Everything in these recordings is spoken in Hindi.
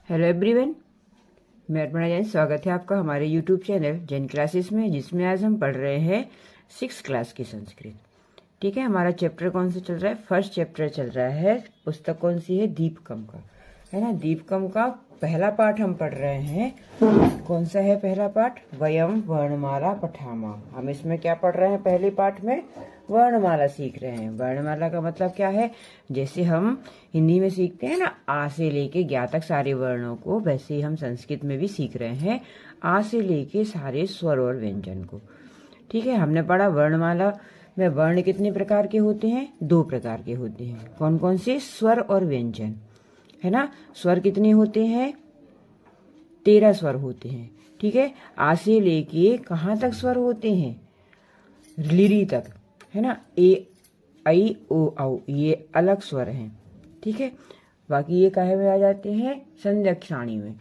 हेलो एवरीवन, मैं अर्पणा जैन। स्वागत है आपका हमारे यूट्यूब चैनल जैन क्लासेस में, जिसमें आज हम पढ़ रहे हैं 6th क्लास की संस्कृत। ठीक है, हमारा चैप्टर कौन सा चल रहा है? फर्स्ट चैप्टर चल रहा है। पुस्तक कौन सी है? दीपकम का, है ना। दीपकम का पहला पाठ हम पढ़ रहे हैं। कौन सा है पहला पाठ? वयम वर्णमाला पठामा। हम इसमें क्या पढ़ रहे हैं? पहले पाठ में वर्णमाला सीख रहे हैं। वर्णमाला का मतलब क्या है? जैसे हम हिंदी में सीखते हैं ना, आ से लेके ज्ञा तक सारे वर्णों को, वैसे ही हम संस्कृत में भी सीख रहे हैं आ से लेके सारे स्वर और व्यंजन को। ठीक है, हमने पढ़ा वर्णमाला में वर्ण कितने प्रकार के होते हैं? 2 प्रकार के होते हैं। कौन कौन से? स्वर और व्यंजन, है ना। स्वर कितने होते हैं? 13 स्वर होते हैं। ठीक है, आ से लेके कहाँ तक स्वर होते हैं? लिरी तक, है ना। ए आई ओ औ ये अलग स्वर हैं। ठीक है, बाकी ये काहे में आ जाते हैं? संध्यक्षाणी में।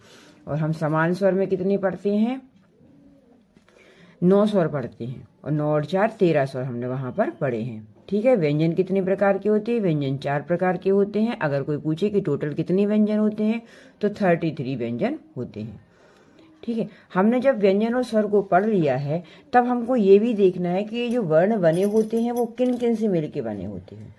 और हम समान स्वर में कितने पढ़ते हैं? 9 स्वर पढ़ते हैं, और 9 और 4 13 स्वर हमने वहां पर पढ़े हैं। ठीक है, व्यंजन कितने प्रकार के होते हैं? व्यंजन 4 प्रकार के होते हैं। अगर कोई पूछे कि टोटल कितने व्यंजन होते हैं, तो 33 व्यंजन होते हैं। ठीक है, हमने जब व्यंजन और स्वर को पढ़ लिया है, तब हमको ये भी देखना है कि ये जो वर्ण बने होते हैं वो किन किन से मिलके बने होते हैं।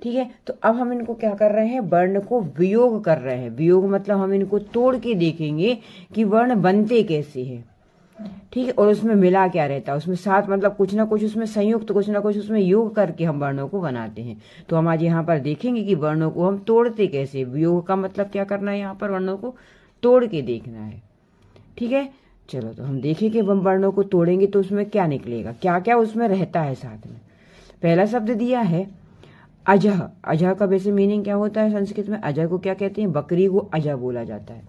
ठीक है, तो अब हम इनको क्या कर रहे हैं? वर्ण को वियोग कर रहे हैं। वियोग मतलब हम इनको तोड़ के देखेंगे कि वर्ण बनते कैसे हैं। ठीक है, और उसमें मिला क्या रहता है, उसमें साथ मतलब कुछ ना कुछ उसमें संयुक्त, कुछ ना कुछ उसमें योग करके हम वर्णों को बनाते हैं। तो हम आज यहाँ पर देखेंगे कि वर्णों को हम तोड़ते कैसे। वियोग का मतलब क्या करना है? यहाँ पर वर्णों को तोड़ के देखना है। ठीक है, चलो तो हम देखें कि हम वर्णों को तोड़ेंगे तो उसमें क्या निकलेगा, क्या क्या उसमें रहता है साथ में। पहला शब्द दिया है अजह। अजह का वैसे मीनिंग क्या होता है संस्कृत में? अजह को क्या कहते हैं? बकरी को अजह बोला जाता है।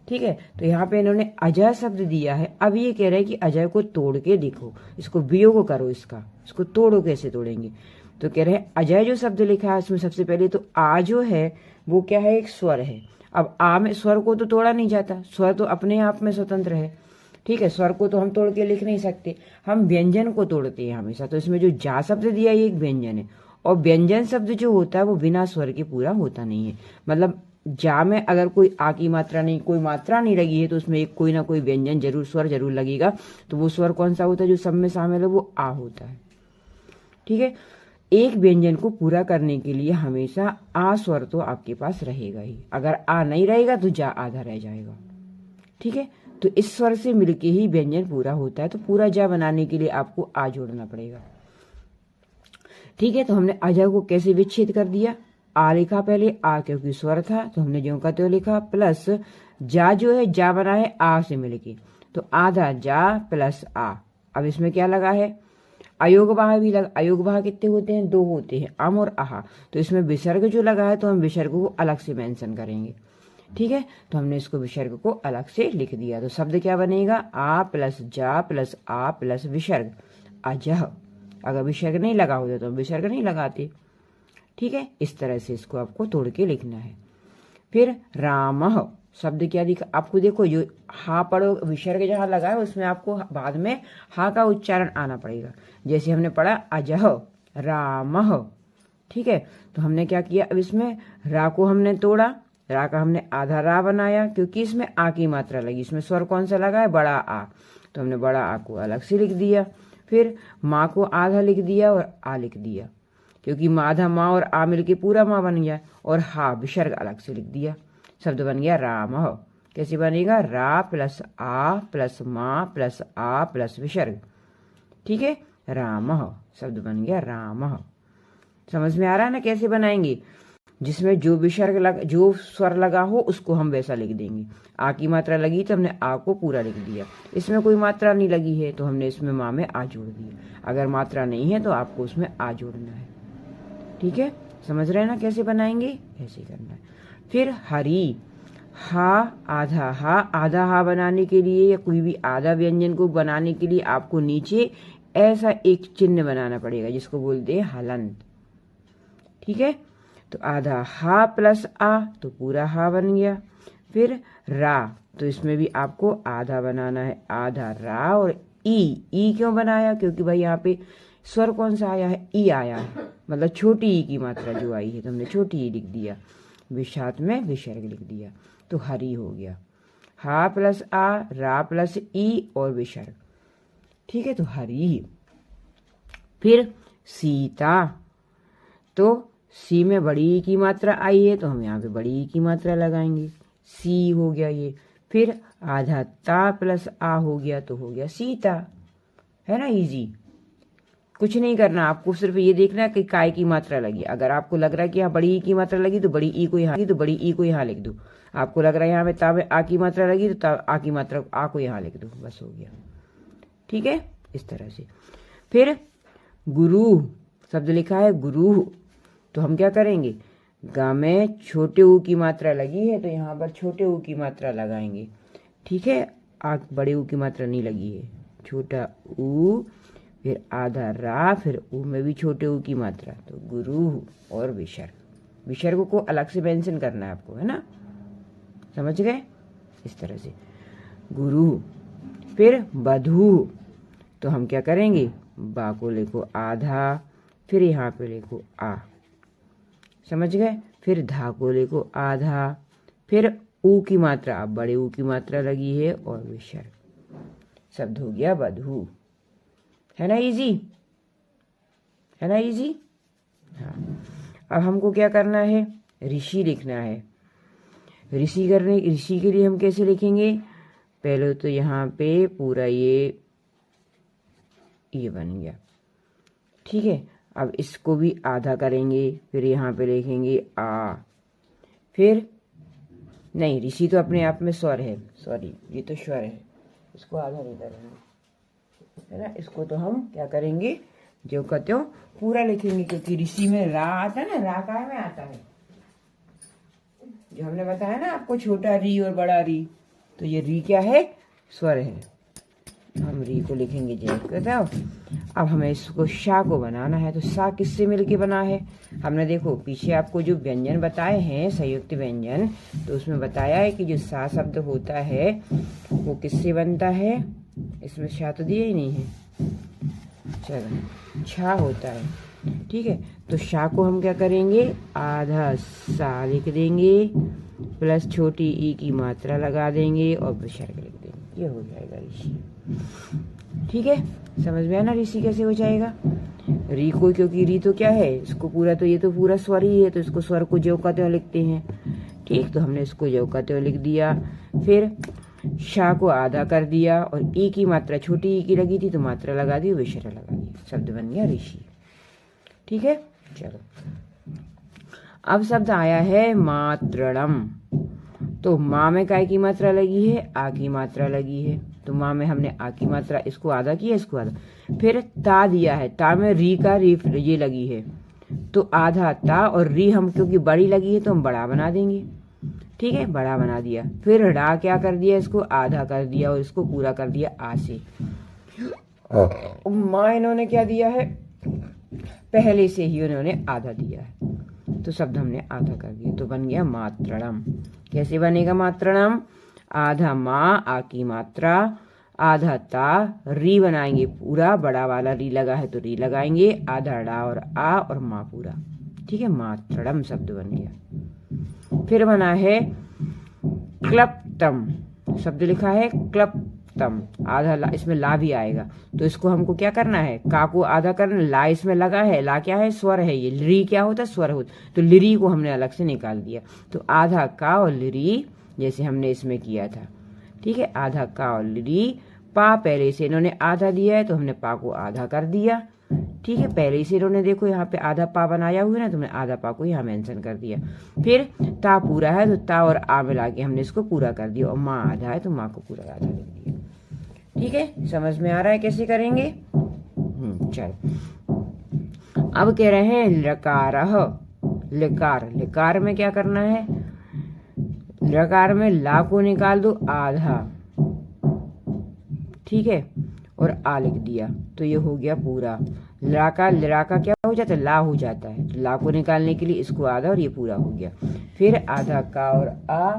ठीक है, तो यहाँ पे इन्होंने अजह शब्द दिया है। अब ये कह रहे हैं कि अजह को तोड़ के देखो, इसको वियोग करो, इसको तोड़ो। कैसे तोड़ेंगे? तो कह रहे हैं अजय जो शब्द लिखा है उसमें सबसे पहले तो आ जो है वो क्या है? एक स्वर है। अब आ में स्वर को तो तोड़ा नहीं जाता, स्वर तो अपने आप में स्वतंत्र है। ठीक है, स्वर को तो हम तोड़ के लिख नहीं सकते, हम व्यंजन को तोड़ते हैं हमेशा। तो इसमें जो जा शब्द दिया ये एक व्यंजन है, और व्यंजन शब्द जो होता है वो बिना स्वर के पूरा होता नहीं है। मतलब जा में अगर कोई आ की मात्रा नहीं, कोई मात्रा नहीं लगी है, तो उसमें एक कोई ना कोई व्यंजन जरूर, स्वर जरूर लगेगा। तो वो स्वर कौन सा होता है? जो सब में शामिल है वो आ होता है। ठीक है, एक व्यंजन को पूरा करने के लिए हमेशा आ स्वर तो आपके पास रहेगा ही। अगर आ नहीं रहेगा तो जा आधा रह जाएगा। ठीक है, तो इस स्वर से मिलके ही व्यंजन पूरा होता है। तो पूरा जा बनाने के लिए आपको आ जोड़ना पड़ेगा। ठीक है, तो हमने अजा को कैसे विच्छेद कर दिया? आ लिखा पहले, आ क्योंकि स्वर था तो हमने ज्यों का त्यों लिखा, प्लस जा जो है जा बना है आ से मिलके, तो आधा जा प्लस आ। अब इसमें क्या लगा है? अयोगवाह भी लगा। अयोगवाह कितने होते हैं? 2 होते हैं, अम और आहा। तो इसमें विसर्ग जो लगा है तो हम विसर्ग को अलग से मेंशन करेंगे। ठीक है, तो हमने इसको विसर्ग को अलग से लिख दिया। तो शब्द क्या बनेगा? आ प्लस जा प्लस आ प्लस विसर्ग, अजह। अगर विसर्ग नहीं लगा होता तो हम विसर्ग नहीं लगाते। ठीक है, इस तरह से इसको आपको तोड़ के लिखना है। फिर रामः शब्द क्या दिखा आपको? देखो, जो हा पढ़ो, विसर्ग जहां लगा है उसमें आपको बाद में हा का उच्चारण आना पड़ेगा। जैसे हमने पढ़ा अजह रामः। ठीक है, तो हमने क्या किया? अब इसमें रा को हमने तोड़ा, रा का हमने आधा रा बनाया, क्योंकि इसमें आ की मात्रा लगी। इसमें स्वर कौन सा लगा है? बड़ा आ। तो हमने बड़ा आ को अलग से लिख दिया। फिर माँ को आधा लिख दिया और आ लिख दिया, क्योंकि आधा माँ और आ मिलके पूरा माँ बन गया। और हा विसर्ग अलग से लिख दिया। शब्द बन गया रामः। कैसे बनेगा? रा प्लस आ प्लस माँ प्लस आ प्लस विसर्ग। ठीक है, रामः शब्द बन गया रामः। समझ में आ रहा है ना कैसे बनाएंगे? जिसमें जो विसर्ग जो स्वर लगा हो उसको हम वैसा लिख देंगे। आ की मात्रा लगी तो हमने आ को पूरा लिख दिया। इसमें कोई मात्रा नहीं लगी है तो हमने इसमें माँ में आ जोड़ दिया। अगर मात्रा नहीं है तो आपको उसमें आ जोड़ना है। ठीक है, समझ रहे हैं ना कैसे बनाएंगे? ऐसे करना है। फिर हरी, हा आधा हा बनाने के लिए या कोई भी आधा व्यंजन को बनाने के लिए आपको नीचे ऐसा एक चिन्ह बनाना पड़ेगा जिसको बोलते हैं हलंत। ठीक है, तो आधा हा प्लस आ तो पूरा हा बन गया। फिर रा, तो इसमें भी आपको आधा बनाना है, आधा रा। और ई क्यों बनाया? क्योंकि भाई यहाँ पे स्वर कौन सा आया है? ई आया है, मतलब छोटी ई की मात्रा जो आई है तो हमने छोटी ई लिख दिया, साथ में विसर्ग लिख दिया। तो हरी हो गया। हा प्लस आ, रा प्लस ई और विसर्ग, ठीक है, तो हरी। फिर सीता, तो सी में बड़ी ई की मात्रा आई है तो हम यहाँ पे बड़ी ई की मात्रा लगाएंगे, सी हो गया ये। फिर आधा ता प्लस आ हो गया तो हो गया सीता, है ना, इजी। कुछ नहीं करना आपको, सिर्फ ये देखना है कि काय की मात्रा लगी। अगर आपको लग रहा है कि यहाँ बड़ी ई की मात्रा लगी तो बड़ी ई को यहाँ लिख दो। आपको लग रहा है यहाँ पे ता में आ की मात्रा लगी तो आ की मात्रा आ को यहाँ लिख दो, बस हो गया, ठीक है, इस तरह से। फिर गुरु शब्द लिखा है गुरु, तो हम क्या करेंगे, गा में छोटे ऊ की मात्रा लगी है तो यहाँ पर छोटे ऊ की मात्रा लगाएंगे, ठीक है। बड़े ऊ की मात्रा नहीं लगी है, छोटा ऊ, फिर आधा रा, फिर ऊ में भी छोटे ऊ की मात्रा, तो गुरु और विसर्ग को अलग से मेंशन करना है आपको, है ना, समझ गए, इस तरह से गुरु। फिर बधू, तो हम क्या करेंगे, बा को लिखो आधा, फिर यहाँ पे लिखो आ, समझ गए। फिर धा को लिखो आधा, फिर ऊ की मात्रा, अब बड़े ऊ की मात्रा लगी है और विसर्ग, शब्द हो गया बधू, है ना इजी, है ना इजी। हाँ, अब हमको क्या करना है, ऋषि लिखना है। ऋषि के लिए हम कैसे लिखेंगे, पहले तो यहाँ पे पूरा ये बन गया, ठीक है। अब इसको भी आधा करेंगे, फिर यहाँ पे लिखेंगे आ, फिर नहीं, ऋषि तो अपने आप में स्वर है, सॉरी ये तो स्वर है, इसको आधा नहीं करेंगे, है ना। इसको तो हम क्या करेंगे, जो कहते हो पूरा लिखेंगे, क्योंकि ऋषि में रा आता है ना, रा काय में आता है, जो हमने बताया ना आपको, छोटा री और बड़ा री, तो ये री क्या है, स्वर है, हम री को लिखेंगे बताओ। अब हमें इसको शा को बनाना है, तो सा किससे मिलके बना है, हमने देखो पीछे आपको जो व्यंजन बताए हैं संयुक्त व्यंजन, तो उसमें बताया है कि जो सा शब्द होता है वो किससे बनता है, इसमें शा तो दिया ही नहीं है, चलो छा होता है, ठीक है। तो शा को हम क्या करेंगे, आधा सा लिख देंगे, प्लस छोटी ई की मात्रा लगा देंगे और विसर्ग लिख देंगे, ये हो जाएगा ऋषि, ठीक है। समझ में आया ना ऋषि कैसे हो जाएगा। री को, क्योंकि री तो क्या है, इसको पूरा, तो ये तो पूरा स्वर ही है, तो इसको स्वर को ज्यों का त्यों लिखते हैं, ठीक, तो हमने इसको ज्यों का त्यों लिख दिया। फिर शा को आधा कर दिया और ई की मात्रा छोटी ई की लगी थी तो मात्रा लगा दी, विसर्ग लगा दिया, शब्द बन गया ऋषि, ठीक है। चलो अब शब्द आया है मातृणम, तो माँ में काय की मात्रा लगी है, आ की मात्रा लगी है, तो माँ में हमने आ की मात्रा, इसको आधा किया, इसको आधा। फिर ता दिया है, ता में री का ये लगी है, तो आधा ता और री हम क्योंकि बड़ी लगी है तो हम बड़ा बना देंगे, ठीक है, बड़ा बना दिया। फिर डा क्या कर दिया, इसको आधा कर दिया और इसको पूरा कर दिया आ से। माँ इन्होंने क्या दिया है, पहले से ही उन्होंने आधा दिया है, तो शब्द हमने आधा कर दिया, तो बन गया मातृणम। कैसे बनेगा मातृणम, आधा माँ आ की मात्रा, आधा ता, री बनाएंगे पूरा, बड़ा वाला री लगा है तो री लगाएंगे, आधा डा और आ और माँ पूरा, ठीक है, मातृणम शब्द बन गया। फिर बना है क्लप्तम, शब्द लिखा है क्लप्तम, आधा ला, इसमें ला भी आएगा, तो इसको हमको क्या करना है, का को आधा करना, ला इसमें लगा है, ला क्या है, स्वर है, ये री क्या होता है, स्वर होता, तो लिरी को हमने अलग से निकाल दिया, तो आधा का और लिरी जैसे हमने इसमें किया था, ठीक है, आधा का और लिरी। पा पहले से इन्होंने आधा दिया है तो हमने पा को आधा कर दिया, ठीक है, पहले से इन्होंने देखो यहाँ पे आधा पा बनाया हुआ है ना, तो हमने आधा पा को यहाँ मेंशन कर दिया। फिर ता पूरा है तो ता और आ मिला के हमने इसको पूरा कर दिया, और माँ आधा है तो माँ को पूरा आधा लिख दिया, ठीक है। समझ में आ रहा है कैसे करेंगे, चल। अब कह रहे हैं लकारह, लिकार, लिकार में क्या करना है, लकार में ला को निकाल दो आधा, ठीक है, और आ लिख दिया, तो ये हो गया पूरा। ला का क्या हो जाता है, ला हो जाता है, तो ला को निकालने के लिए इसको आधा और ये पूरा हो गया। फिर आधा का और आ,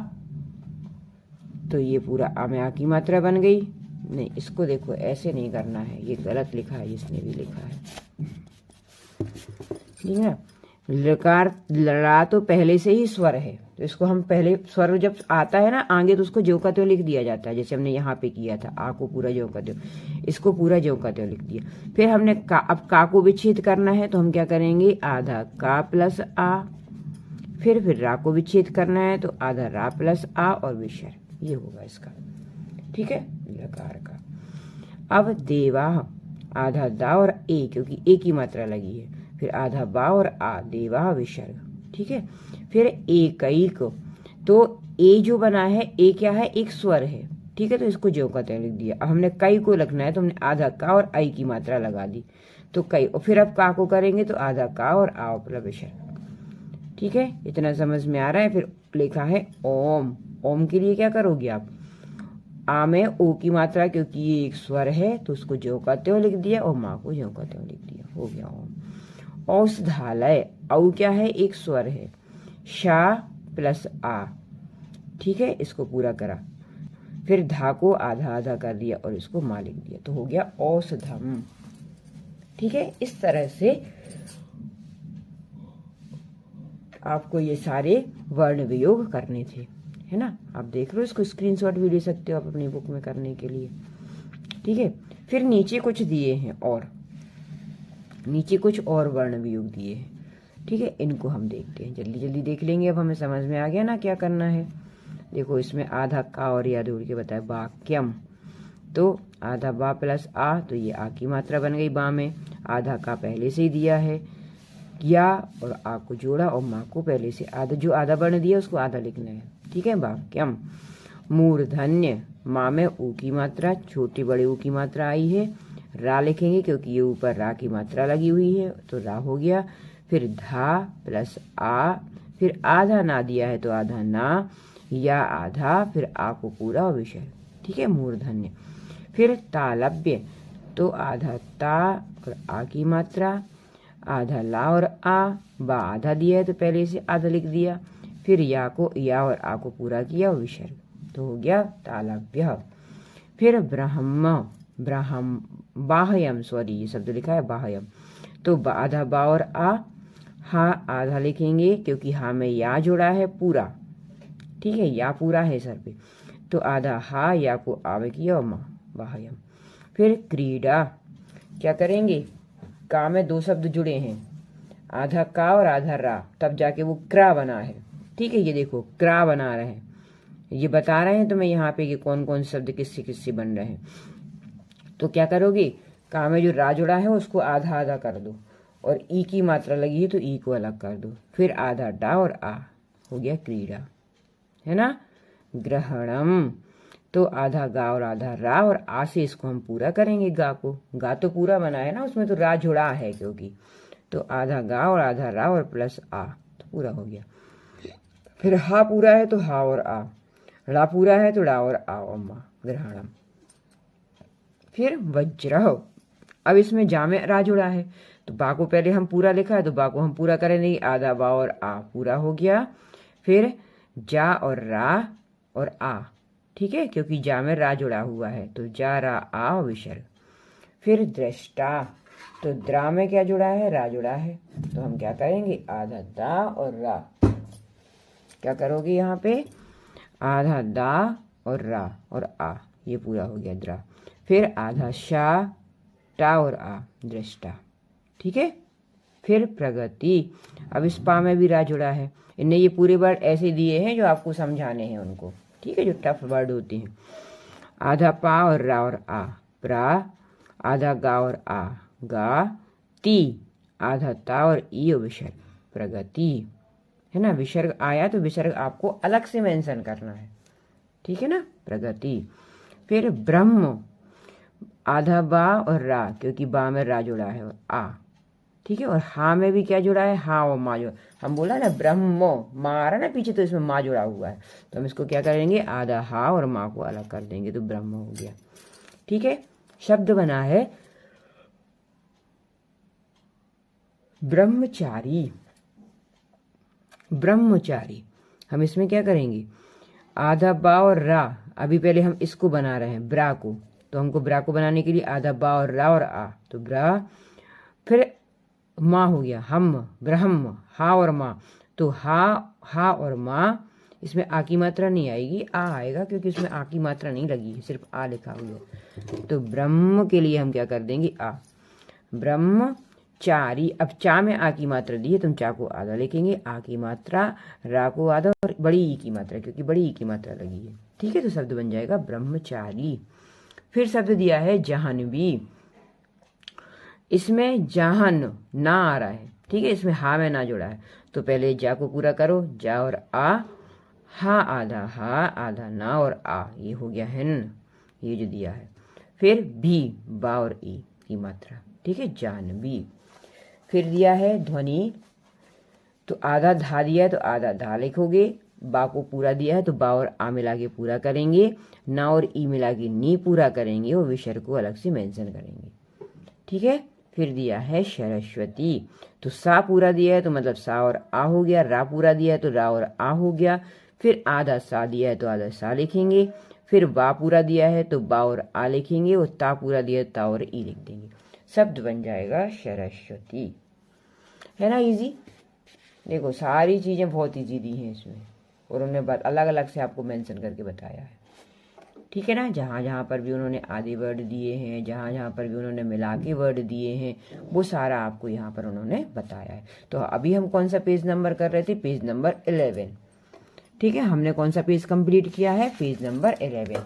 तो ये पूरा आ में आ की मात्रा बन गई। नहीं, इसको देखो ऐसे नहीं करना है, ये गलत लिखा है, इसने भी लिखा है, ठीक है। लकार रा तो पहले से ही स्वर है, तो इसको हम पहले स्वर जब आता है ना आगे तो उसको ज्यों का त्यों लिख दिया जाता है, जैसे हमने यहाँ पे किया था आ को पूरा ज्यों का त्यों, इसको पूरा ज्यों का त्यों लिख दिया। फिर हमने अब का को विच्छेद करना है तो हम क्या करेंगे, आधा का प्लस आ, फिर रा को विच्छेद करना है तो आधा रा प्लस आ और विसर्ग, ये होगा इसका, ठीक है, लकार का। अब देवा, आधा दा और ए, क्योंकि ए की मात्रा लगी है, फिर आधा बा और आ, देवा विसर्ग, ठीक है। फिर एकैक, तो ए जो बना है, ए क्या है, एक स्वर है, ठीक है, तो इसको ज्यों का त्यों लिख दिया। अब हमने कई को लिखना है तो हमने आधा का और आई की मात्रा लगा दी, तो कई, और फिर अब का को करेंगे तो आधा का और आ प्लस विसर्ग, ठीक है, इतना समझ में आ रहा है। फिर लिखा है ओम, ओम के लिए क्या करोगे आप, आ में ओ की मात्रा, क्योंकि ये एक स्वर है तो उसको ज्यों का त्यों लिख दिया और माँ को ज्यों का त्यों लिख दिया, हो गया ओम। औषधालय, औ क्या है, एक स्वर है, शा प्लस आ, ठीक है, इसको पूरा करा, फिर धा को आधा आधा कर दिया और इसको माँ लिख दिया, तो हो गया औषधम, ठीक है। इस तरह से आपको ये सारे वर्ण वियोग करने थे, है ना। आप देख लो, इसको स्क्रीनशॉट भी ले सकते हो आप अपनी बुक में करने के लिए, ठीक है। फिर नीचे कुछ दिए हैं, और नीचे कुछ और वर्ण वियोग दिए हैं, ठीक है, इनको हम देखते हैं, जल्दी जल्दी देख लेंगे। अब हमें समझ में आ गया ना क्या करना है। देखो इसमें आधा का और या जोड़ के बताया, वाक्यम, तो आधा बा प्लस आ, तो ये आ की मात्रा बन गई बा में, आधा का पहले से ही दिया है, या और आ को जोड़ा और माँ को पहले से आधा, जो आधा वर्ण दिया उसको आधा लिखना है, ठीक है। वाक्यम, मूर्धन्य, माँ में ऊ की मात्रा, छोटे बड़े ऊ की मात्रा आई है, रा लिखेंगे क्योंकि ये ऊपर रा की मात्रा लगी हुई है, तो रा हो गया। फिर धा प्लस आ, फिर आधा ना दिया है तो आधा ना, या आधा, फिर आ को पूरा और विसर्ग, ठीक है, मूर्धन्य। फिर तालव्य, तो आधा ता और आ की मात्रा, आधा ला और आ, बा आधा दिया है तो पहले से आधा लिख दिया, फिर या को या और आ को पूरा किया और विसर्ग, तो हो गया तालव्य। फिर ब्रह्म, बाह्यम, सॉरी ये शब्द लिखा है बाह्यम, तो आधा बा और आ, हा आधा लिखेंगे क्योंकि हा में या जोड़ा है पूरा, ठीक है, या पूरा है सर पे, तो आधा हा या को आ में किया और माँ, बाह्यम। फिर क्रीडा, क्या करेंगे, का में दो शब्द जुड़े हैं, आधा का और आधा रा, तब जाके वो क्रा बना है, ठीक है, ये देखो क्रा बना रहे हैं, ये बता रहे हैं तो मैं यहाँ पे कि कौन कौन शब्द किससे किससे बन रहे हैं। तो क्या करोगे, का में जो रा जुड़ा है उसको आधा आधा कर दो, और ई की मात्रा लगी है तो ई को अलग कर दो, फिर आधा डा और आ, हो गया क्रीड़ा, है ना। ग्रहणम, तो आधा गा और आधा रा, और आ से इसको हम पूरा करेंगे, गा को, गा तो पूरा बना है ना, उसमें तो रा जुड़ा है क्योंकि, तो आधा गा और आधा रा और प्लस आ, तो पूरा हो गया। फिर हा पूरा है तो हा और आ, रा पूरा है तो रा और आ और मा, ग्रहणम। फिर वज्र, अब इसमें जा में रा जुड़ा है, तो बा को पहले हम पूरा लिखा है तो बा को हम पूरा करेंगे, आधा बा और आ पूरा हो गया। फिर जा और रा और आ, ठीक है, क्योंकि जा में रा जुड़ा हुआ है, तो जा रा आ विसर्ग। फिर दृष्टा, तो द्रा में क्या जुड़ा है, रा जुड़ा है, तो हम क्या करेंगे, आधा दा और रा, क्या करोगे यहाँ पे, आधा दा और रा और आ, ये पूरा हो गया द्रा। फिर आधा शा, टा और आ, दृष्टा, ठीक है। फिर प्रगति, अब इस पा में भी रा जुड़ा है, इनने ये पूरे वर्ड ऐसे दिए हैं जो आपको समझाने हैं उनको, ठीक है, जो टफ वर्ड होते हैं। आधा पा और रा और आ, प्रा, आधा गा और आ, गा, ती, आधा ता और ई और विसर्ग, प्रगति, है ना। विसर्ग आया तो विसर्ग आपको अलग से मेंशन करना है, ठीक है ना, प्रगति। फिर ब्रह्म, आधा बा और रा, क्योंकि बा में रा जुड़ा है और आ, ठीक है, और हा में भी क्या जुड़ा है, हा और मा जुड़ा, हम बोला ना ब्रह्मो, मा आ रहा ना पीछे तो इसमें मा जुड़ा हुआ है, तो हम इसको क्या करेंगे, आधा हा और मा को अलग कर देंगे तो ब्रह्म हो गया, ठीक है। शब्द बना है ब्रह्मचारी, ब्रह्मचारी, हम इसमें क्या करेंगे, आधा बा और रा, अभी पहले हम इसको बना रहे हैं ब्रा को, तो हमको ब्रा को बनाने के लिए आधा बा और रा और आ, तो ब्रा, फिर माँ हो गया हम, ब्रह्म, हा और माँ, तो हा और माँ, इसमें आ की मात्रा नहीं आएगी, आ आएगा क्योंकि इसमें आ की मात्रा नहीं लगी है, सिर्फ आ लिखा हुआ है। तो ब्रह्म के लिए हम क्या कर देंगे, आ, ब्रह्मचारी। अब चा में आ की मात्रा दी है, तुम चा को आधा लिखेंगे, आ की मात्रा, रा को आधा और बड़ी ई की मात्रा, क्योंकि बड़ी ई की मात्रा लगी है। ठीक है, तो शब्द बन जाएगा ब्रह्मचारी। फिर शब्द दिया है जाह्नवी। इसमें जाहन ना आ रहा है, ठीक है, इसमें हा में ना जुड़ा है, तो पहले जा को पूरा करो, जा और आ, हा आधा ना और आ, ये हो गया हिन, ये जो दिया है। फिर भी, बा और ई की मात्रा, ठीक है, जानवी। फिर दिया है ध्वनि, तो आधा धा दिया है तो आधा धा लिखोगे, बा को पूरा दिया है तो बा और आ मिला के पूरा करेंगे, ना और ई मिला के नी पूरा करेंगे और विसर्ग को अलग से मेंशन करेंगे। ठीक है, फिर दिया है सरस्वती, तो सा पूरा दिया है तो मतलब सा और आ हो गया, रा पूरा दिया है तो रा और आ हो गया, फिर आधा सा दिया है तो आधा सा लिखेंगे, फिर बा पूरा दिया है तो बा और आ लिखेंगे, और ता पूरा दिया है ता और ई लिख देंगे, शब्द बन जाएगा सरस्वती। है ना इजी। देखो सारी चीजें बहुत इजी दी हैं इसमें, और उन्होंने अलग अलग से आपको मेंशन करके बताया है। ठीक है ना, जहाँ जहाँ पर भी उन्होंने आधे वर्ड दिए हैं, जहाँ जहाँ पर भी उन्होंने मिला के वर्ड दिए हैं, वो सारा आपको यहाँ पर उन्होंने बताया है। तो अभी हम कौन सा पेज नंबर कर रहे थे, पेज नंबर 11। ठीक है, हमने कौन सा पेज कंप्लीट किया है, पेज नंबर 11।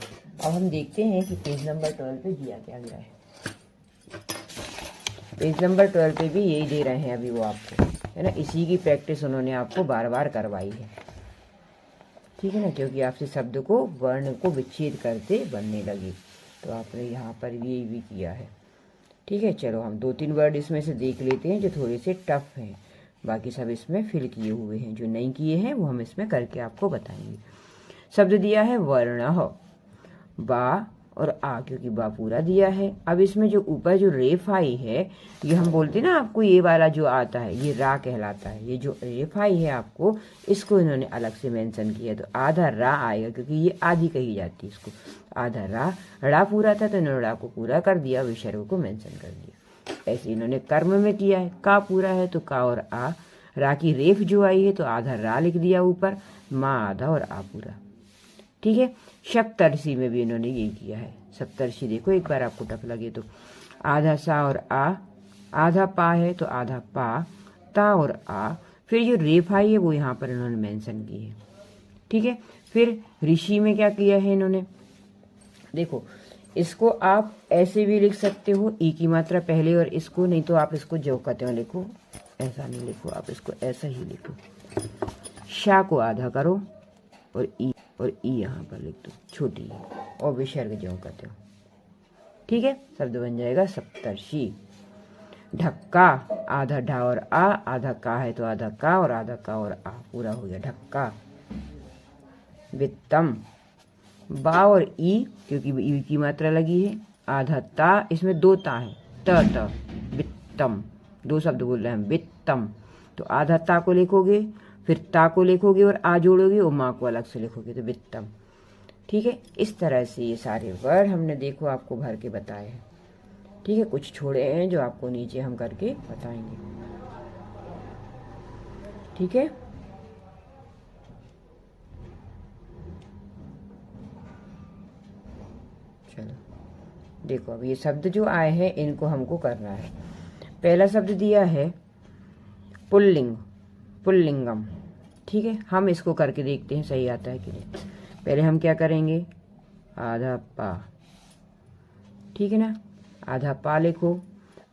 अब हम देखते हैं कि पेज नंबर 12 पे दिया क्या गया है। पेज नंबर 12 पे भी यही दे रहे हैं अभी वो आपको, है ना, इसी की प्रैक्टिस उन्होंने आपको बार बार करवाई है। ठीक है ना, क्योंकि आपसे शब्द को, वर्ण को विच्छेद करते बनने लगे, तो आपने यहाँ पर भी किया है। ठीक है, चलो हम 2-3 वर्ड इसमें से देख लेते हैं जो थोड़े से टफ हैं, बाकी सब इसमें फिल किए हुए हैं, जो नहीं किए हैं वो हम इसमें करके आपको बताएंगे। शब्द दिया है वर्ण, बा और आ, क्योंकि बा पूरा दिया है। अब इसमें जो ऊपर जो रेफाई है, ये हम बोलते हैं ना आपको, ये वाला जो आता है ये रा कहलाता है, ये जो रेफाई है आपको, इसको इन्होंने अलग से मेंशन किया, तो आधा रा आएगा क्योंकि ये आधी कही जाती है इसको, आधा रा पूरा था तो इन्होंने रा को पूरा कर दिया, विसर्ग को मेंशन कर दिया। ऐसे इन्होंने कर्म में किया है, का पूरा है तो का और आ, रा की रेफ जो आई है तो आधा रा लिख दिया ऊपर, माँ आधा और आ पूरा। ठीक है, सप्तर्षि में भी इन्होंने यही किया है। सप्तर्षि देखो एक बार आपको टफ लगे तो, आधा सा और आ, आधा पा है तो आधा पा, ता और आ, फिर जो रेफाई है वो यहाँ पर इन्होंने मेंशन की है। ठीक है, फिर ऋषि में क्या किया है इन्होंने, देखो इसको आप ऐसे भी लिख सकते हो, ई की मात्रा पहले, और इसको नहीं तो आप इसको जो कहते हो लिखो, ऐसा नहीं लिखो, आप इसको ऐसा ही लिखो, शा को आधा करो और ई यहाँ पर लिख दो छोटी, और विसर्ग जो कहते हो। ठीक है, शब्द बन जाएगा सप्तर्षि। ढक्का, आधा ढा और आ, आधा का है तो आधा का और आधा का और आ, पूरा हो गया ढक्का। वित्तम, बा और ई, क्योंकि ई की मात्रा लगी है, आधा ता, इसमें 2 ता है, त वित्तम, 2 शब्द बोल रहे हैं, वित्तम, तो आधा ता को लिखोगे, फिर ता को लिखोगे और आ जोड़ोगे और माँ को अलग से लिखोगे, तो वित्तम। ठीक है, इस तरह से ये सारे वर्ड हमने देखो आपको भर के बताए हैं। ठीक है, कुछ छोड़े हैं जो आपको नीचे हम करके बताएंगे। ठीक है, चलो देखो अब ये शब्द जो आए हैं इनको हमको करना है। पहला शब्द दिया है पुल्लिंग, पुल्लिंगम। ठीक है, हम इसको करके देखते हैं सही आता है कि नहीं। पहले हम क्या करेंगे, आधा पा, ठीक है ना, आधा पा लिखो,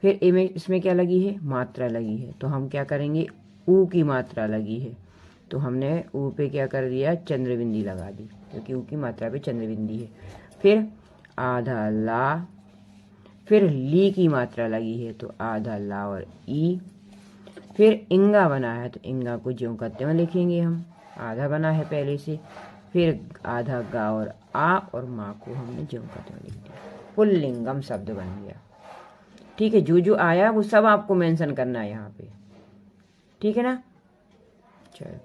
फिर इसमें क्या लगी है, मात्रा लगी है, तो हम क्या करेंगे, ऊ की मात्रा लगी है, तो हमने ऊ पे क्या कर दिया, चंद्रबिंदी लगा दी, क्योंकि ऊ की मात्रा पे चंद्रबिंदी है। फिर आधा ला, फिर ली की मात्रा लगी है तो आधा ला और ई, फिर इंगा बना है तो इंगा को ज्यों करते हुए लिखेंगे हम, आधा बना है पहले से, फिर आधा गा और आ, और माँ को हमने ज्यों करते हुए लिख दिया, पुल्लिंगम शब्द बन गया। ठीक है, जो जो आया वो सब आपको मेंशन करना है यहाँ पे। ठीक है ना, चलो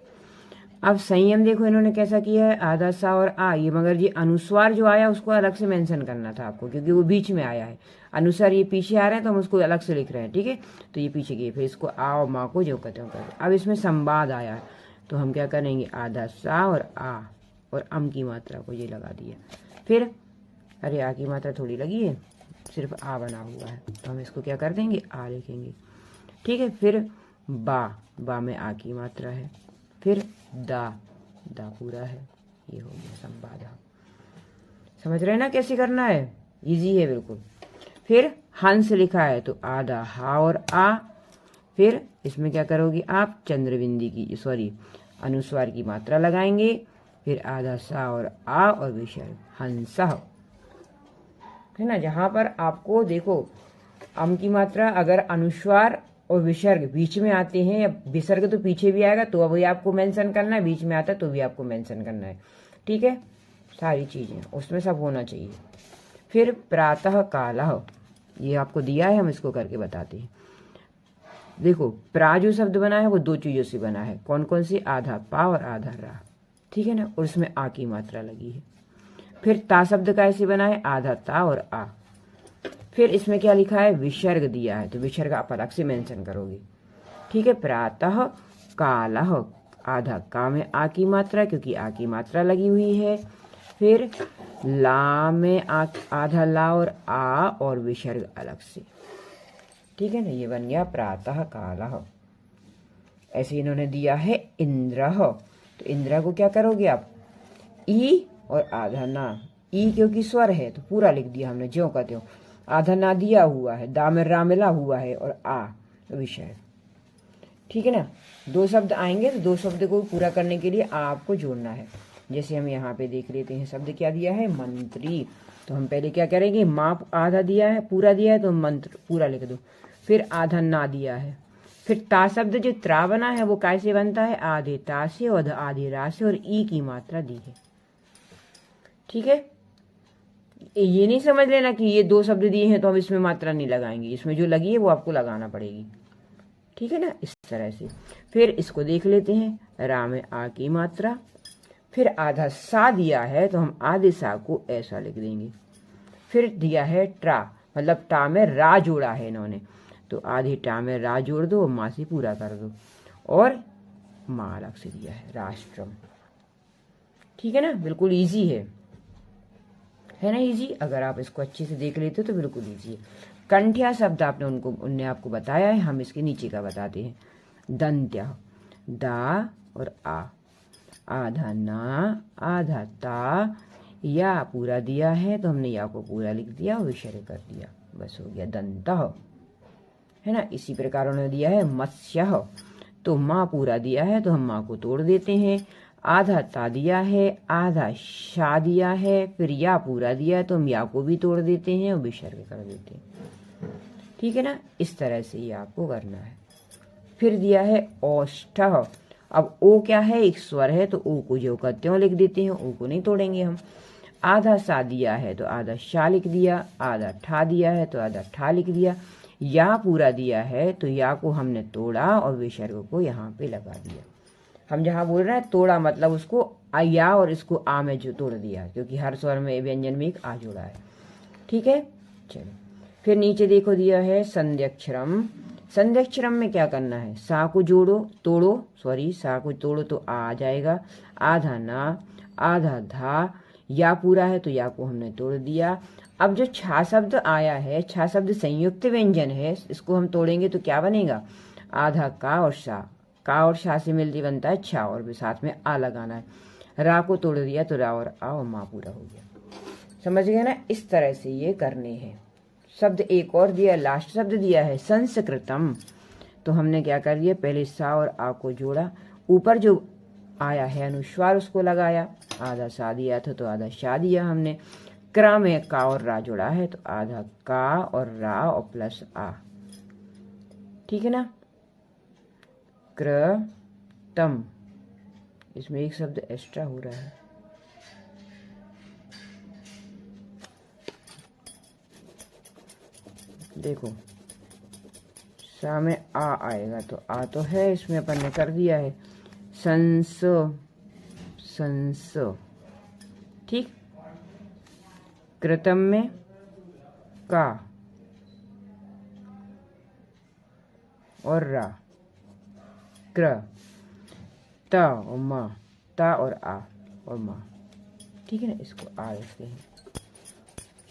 अब संयम देखो इन्होंने कैसा किया है, आधा सा और आ, ये मगर ये अनुस्वार जो आया उसको अलग से मेंशन करना था आपको, क्योंकि वो बीच में आया है। अनुसार ये पीछे आ रहे हैं तो हम उसको अलग से लिख रहे हैं, ठीक है। तो ये पीछे गए, फिर इसको आ और माँ को जो कहते हैं। अब इसमें संवाद आया है तो हम क्या करेंगे, आधा सा और आ और अम की मात्रा को ये लगा दिया। फिर अरे आ की मात्रा थोड़ी लगी है, सिर्फ आ बना हुआ है तो हम इसको क्या कर देंगे, आ लिखेंगे, ठीक है। फिर बा में आ की मात्रा है। फिर दा पूरा है, ये हो गया संवाद। समझ रहे हैं ना कैसे करना है, इजी है बिल्कुल। फिर हंस लिखा है तो आधा हा और आ। फिर इसमें क्या करोगे आप, चंद्रबिंदी की अनुस्वार की मात्रा लगाएंगे। फिर आधा सा और आ और विसर्ग हंस, है ना। जहां पर आपको देखो अम की मात्रा अगर अनुस्वार और विसर्ग बीच में आते हैं, या विसर्ग तो पीछे भी आएगा तो वही आपको मेंशन करना है, बीच में आता है तो भी आपको मेंशन करना है, ठीक है। सारी चीजें उसमें सब होना चाहिए। फिर प्रातः कालः, ये आपको दिया है, हम इसको करके बताते हैं। देखो प्रा जो शब्द बना है वो दो चीजों से बना है, कौन कौन सी, आधा पा और आधा रा, ठीक है ना, और उसमें आ की मात्रा लगी है। फिर ता शब्द का ऐसे बना है, आधा ता और आ। फिर इसमें क्या लिखा है, विसर्ग दिया है तो विसर्ग आप अलग से मेंशन करोगे, ठीक है। प्रातः कालः, आधा का में आ की मात्रा, क्योंकि आ की मात्रा लगी हुई है। फिर ला में आधा ला और आ और विसर्ग अलग से, ठीक है ना। ये बन गया प्रातः कालः। ऐसे इन्होंने दिया है इंद्रः, तो इंद्र को क्या करोगे आप, ई और आधा ना, ई क्योंकि स्वर है तो पूरा लिख दिया हमने ज्यों का त्यों, आधा ना दिया हुआ है, दा में रा मिला हुआ है और आ विषय, ठीक है ना। दो शब्द आएंगे तो दो शब्द को पूरा करने के लिए आपको जोड़ना है। जैसे हम यहाँ पे देख लेते हैं, शब्द क्या दिया है, मंत्री, तो हम पहले क्या करेंगे, माँ आधा दिया है, पूरा दिया है तो मंत्र पूरा लिख दो। फिर आधा ना दिया है। फिर ता शब्द जो त्रा बना है वो कैसे बनता है, आधे ता से और आधे रा से, और ई की मात्रा दी है, ठीक है। ये नहीं समझ लेना कि ये दो शब्द दिए हैं तो हम इसमें मात्रा नहीं लगाएंगे, इसमें जो लगी है वो आपको लगाना पड़ेगी, ठीक है ना, इस तरह से। फिर इसको देख लेते हैं, रा में आ की मात्रा। फिर आधा सा दिया है तो हम आधे सा को ऐसा लिख देंगे। फिर दिया है ट्रा, मतलब टा में रा जोड़ा है इन्होंने, तो आधे टा में रा जोड़ दो, माँ से पूरा कर दो, और माँ अलग से दिया है, राष्ट्रम, ठीक है ना। बिल्कुल इजी है ना, इजी। अगर आप इसको अच्छे से देख लेते हो तो बिल्कुल इजी है। कंठ्या शब्द उनने आपको बताया है, हम इसके नीचे का बताते हैं। दंत्या, दा और आ, आधा ना आधा ता, या पूरा दिया है तो हमने या को पूरा लिख दिया और विसर्ग कर दिया, बस हो गया दंतः, है ना। इसी प्रकार उन्होंने दिया है मत्स्यः, तो माँ पूरा दिया है तो हम माँ को तोड़ देते हैं। आधा ता दिया है, आधा शा दिया है, फिर या पूरा दिया है तो हम या को भी तोड़ देते हैं और विसर्ग कर देते हैं, ठीक है ना। इस तरह से ये आपको करना है। फिर दिया है औष्ठः, अब ओ क्या है, एक स्वर है तो ओ को जो का त्यों लिख देते हैं, ओ को नहीं तोड़ेंगे हम। आधा सा दिया है तो आधा शा लिख दिया, आधा ठा दिया है तो आधा ठा लिख दिया, या पूरा दिया है तो या को हमने तोड़ा और विसर्ग को यहाँ पे लगा दिया। हम जहाँ बोल रहे हैं तोड़ा मतलब उसको या और इसको आ में जो तोड़ दिया, क्योंकि हर स्वर में व्यंजन में एक आ जोड़ा है, ठीक है। चलो फिर नीचे देखो दिया है संध्यक्षरम। संध्यक्षरम में क्या करना है, सा को सा को तोड़ो तो आ जाएगा, आधा ना आधा धा, या पूरा है तो या को हमने तोड़ दिया। अब जो छा शब्द आया है, छा शब्द संयुक्त व्यंजन है, इसको हम तोड़ेंगे तो क्या बनेगा, आधा का और शा से मिलती बनता है छा, और भी साथ में आ लगाना है। रा को तोड़ दिया तो रा और आ और माँ पूरा हो गया, समझ गए ना। इस तरह से ये करने हैं। शब्द एक और दिया, लास्ट शब्द दिया है संस्कृतम, तो हमने क्या कर दिया, पहले सा और आ को जोड़ा, ऊपर जो आया है अनुस्वार उसको लगाया, आधा सा दिया था तो आधा शा दिया हमने। क्र में का और रा जोड़ा है तो आधा का और रा और प्लस आ, ठीक है ना। कृतम, इसमें एक शब्द एक्स्ट्रा हो रहा है, देखो सा में आ आएगा तो आ तो है, इसमें अपन ने कर दिया है। संस, ठीक। कृतम में का और रा, क्र, त और म, ता और आ और मा, ठीक है ना, इसको आ लिखते हैं।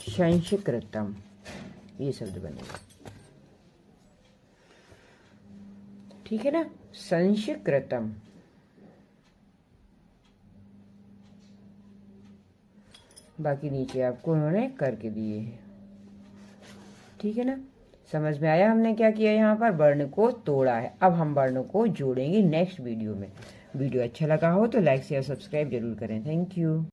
संस्कृतम, ये शब्द बनेगा, ठीक है ना, संस्कृतम। बाकी नीचे आपको उन्होंने करके दिए हैं, ठीक है ना। समझ में आया हमने क्या किया, यहाँ पर वर्ण को तोड़ा है। अब हम वर्णों को जोड़ेंगे नेक्स्ट वीडियो में। वीडियो अच्छा लगा हो तो लाइक शेयर सब्सक्राइब जरूर करें। Thank you.